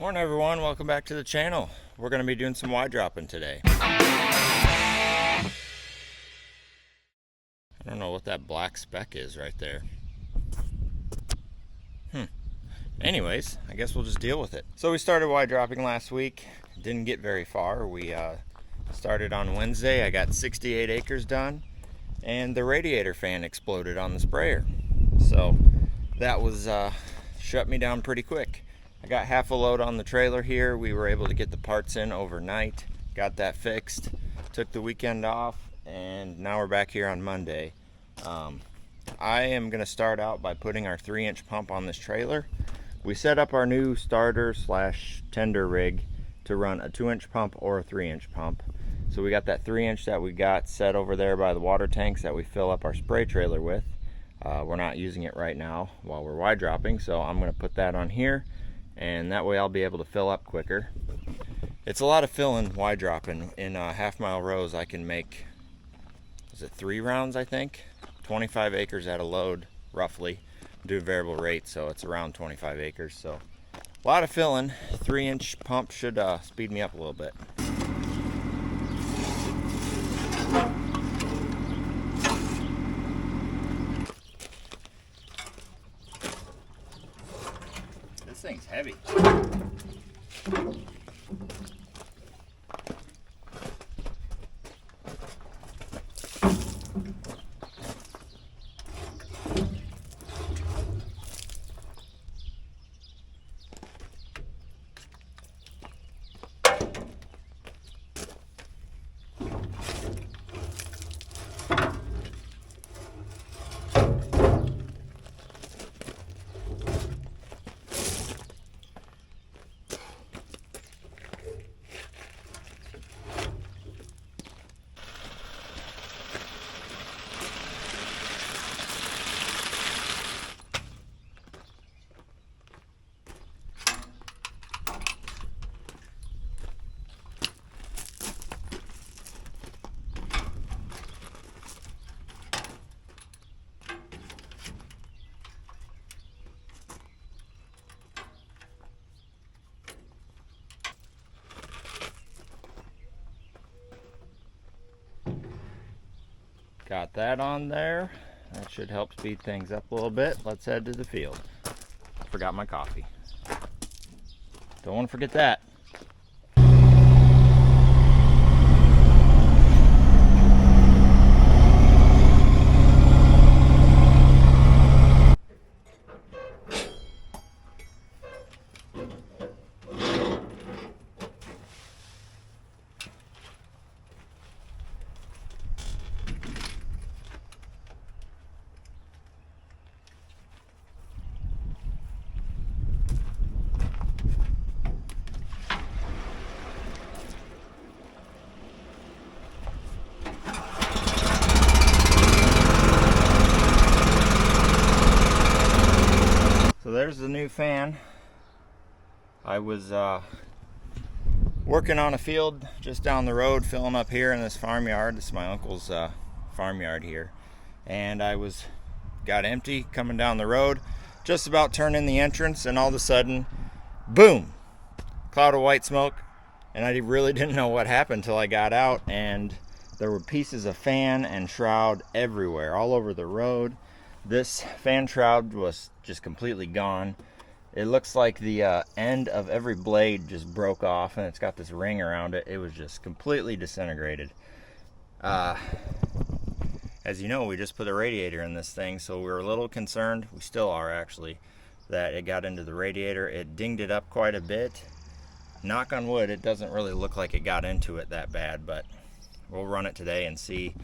Morning everyone, welcome back to the channel. We're going to be doing some Y dropping today. I don't know what that black speck is right there. Anyways, I guess we'll just deal with it. So we started Y dropping last week. Didn't get very far. We started on Wednesday. I got 68 acres done, and the radiator fan exploded on the sprayer. So that was shut me down pretty quick. I got half a load on the trailer here. We were able to get the parts in overnight, got that fixed, took the weekend off, and now we're back here on Monday. I am going to start out by putting our 3-inch pump on this trailer. We set up our new starter slash tender rig to run a 2-inch pump or a 3-inch pump. So we got that 3-inch that we got set over there by the water tanks that we fill up our spray trailer with. We're not using it right now while we're Y dropping, so I'm going to put that on here, and that way I'll be able to fill up quicker. It's a lot of filling Y dropping. In half-mile rows I can make, is it 3 rounds I think? 25 acres at a load roughly. Do variable rate, so it's around 25 acres. So a lot of filling. 3-inch pump should speed me up a little bit. This thing's heavy. Got that on there. That should help speed things up a little bit. Let's head to the field. Forgot my coffee. Don't want to forget that. So there's the new fan. I was working on a field just down the road, filling up here in this farmyard. This is my uncle's farmyard here. And I got empty coming down the road, just about turning the entrance, and all of a sudden, boom, cloud of white smoke. And I really didn't know what happened until I got out, and there were pieces of fan and shroud everywhere, all over the road. This fan shroud was just completely gone. It looks like the end of every blade just broke off, and it's got this ring around it. It was just completely disintegrated. As you know, we just put a radiator in this thing, so we were a little concerned. We still are actually, that it got into the radiator. It dinged it up quite a bit. Knock on wood, it doesn't really look like it got into it that bad, but we'll run it today and see.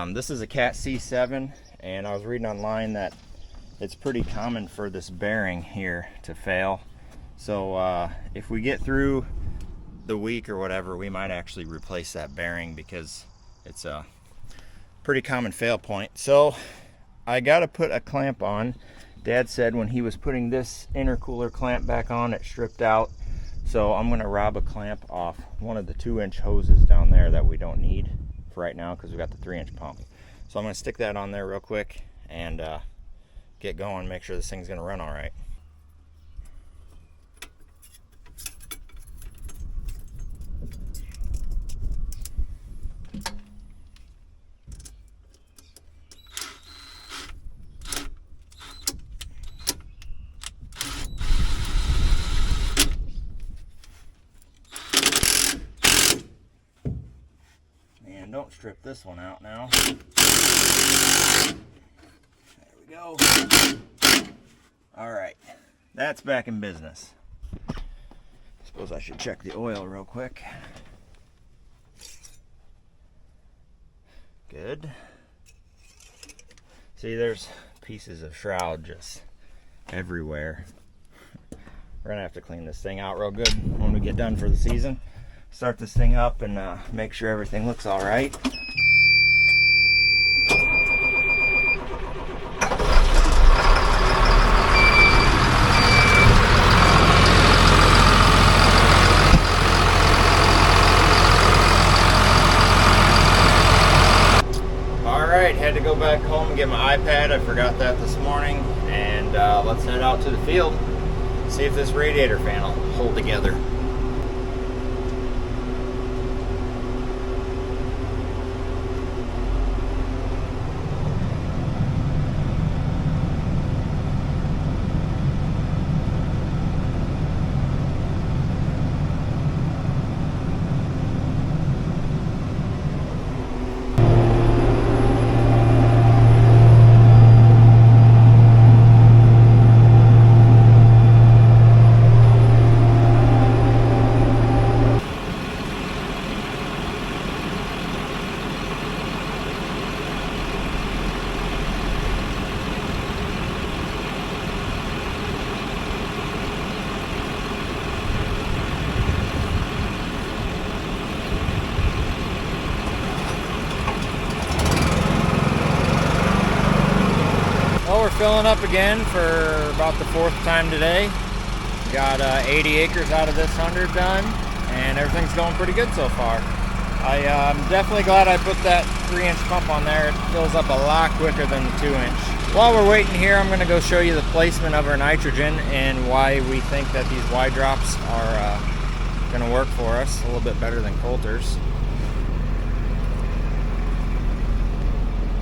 This is a Cat C7, and I was reading online that it's pretty common for this bearing here to fail. So if we get through the week or whatever, we might actually replace that bearing because it's a pretty common fail point. So I got to put a clamp on. Dad said when he was putting this intercooler clamp back on, it stripped out. So I'm going to rob a clamp off one of the 2-inch hoses down there that we don't need for right now because we got the 3-inch pump. So I'm going to stick that on there real quick and get going, make sure this thing's going to run all right. don't strip this one out now. There we go. All right, that's back in business. Suppose I should check the oil real quick. Good. See, there's pieces of shroud just everywhere. We're gonna have to clean this thing out real good when we get done for the season. Start this thing up and make sure everything looks all right. Had to go back home and get my iPad. I forgot that this morning, and let's head out to the field, see if this radiator fan will hold together. Filling up again for about the 4th time today. Got 80 acres out of this 100 done, and everything's going pretty good so far. I'm definitely glad I put that 3-inch pump on there. It fills up a lot quicker than the 2-inch. While we're waiting here, I'm going to go show you the placement of our nitrogen and why we think that these Y drops are going to work for us a little bit better than Coulter's.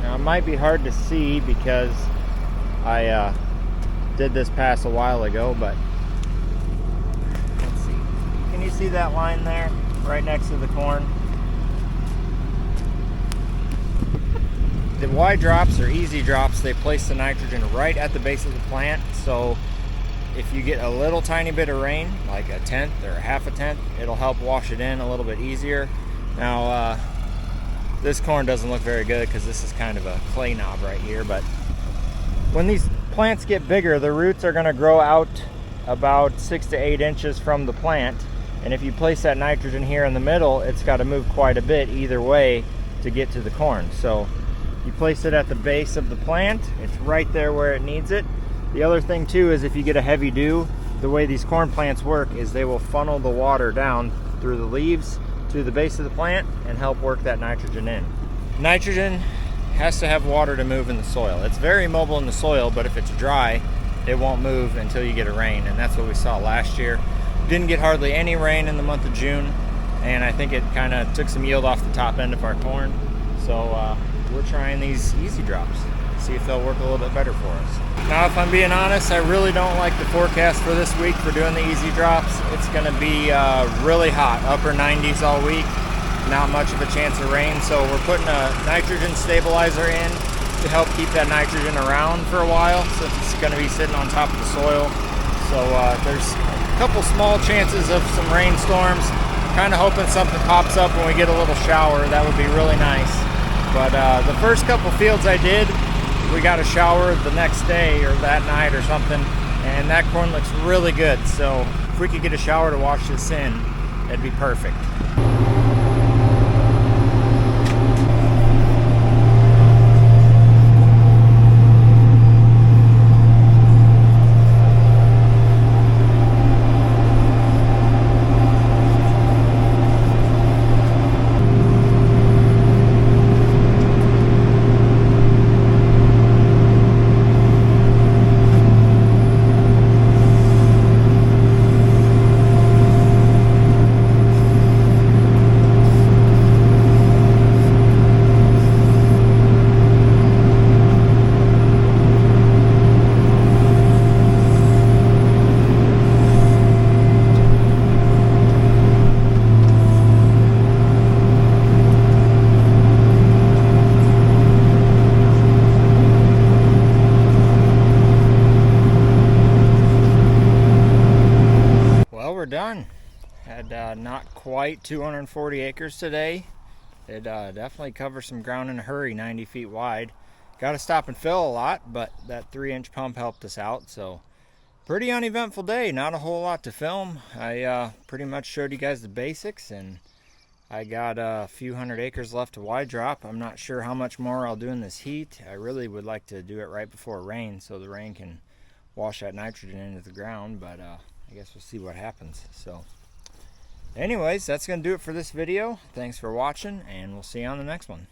Now, it might be hard to see because I did this pass a while ago, but let's see. Can you see that line there right next to the corn? The Y drops are easy drops. They place the nitrogen right at the base of the plant, so if you get a little tiny bit of rain, like a tenth or a half a tenth, it'll help wash it in a little bit easier. Now this corn doesn't look very good because this is kind of a clay knob right here, but when these plants get bigger, the roots are going to grow out about 6 to 8 inches from the plant, and if you place that nitrogen here in the middle, it's got to move quite a bit either way to get to the corn. So you place it at the base of the plant, it's right there where it needs it. The other thing too is if you get a heavy dew, the way these corn plants work is they will funnel the water down through the leaves to the base of the plant and help work that nitrogen in. Nitrogen has to have water to move in the soil. It's very mobile in the soil, but if it's dry, it won't move until you get a rain, and that's what we saw last year. Didn't get hardly any rain in the month of June, and I think it kind of took some yield off the top end of our corn. So we're trying these easy drops, see if they'll work a little bit better for us. Now, if I'm being honest, I really don't like the forecast for this week for doing the easy drops. It's gonna be really hot, upper 90s all week. Not much of a chance of rain, so we're putting a nitrogen stabilizer in to help keep that nitrogen around for a while, since it's going to be sitting on top of the soil. So there's a couple small chances of some rainstorms. Kind of hoping something pops up when we get a little shower. That would be really nice. But the first couple fields I did, we got a shower the next day or that night or something, and that corn looks really good. So if we could get a shower to wash this in, it'd be perfect. we're done. Had not quite 240 acres today. It definitely covers some ground in a hurry, 90 feet wide. Got to stop and fill a lot, but that 3-inch pump helped us out. So pretty uneventful day, not a whole lot to film. I pretty much showed you guys the basics, and I got a few hundred acres left to wide drop. I'm not sure how much more I'll do in this heat. I really would like to do it right before rain so the rain can wash that nitrogen into the ground, but I guess we'll see what happens. So anyways, that's going to do it for this video. Thanks for watching, and we'll see you on the next one.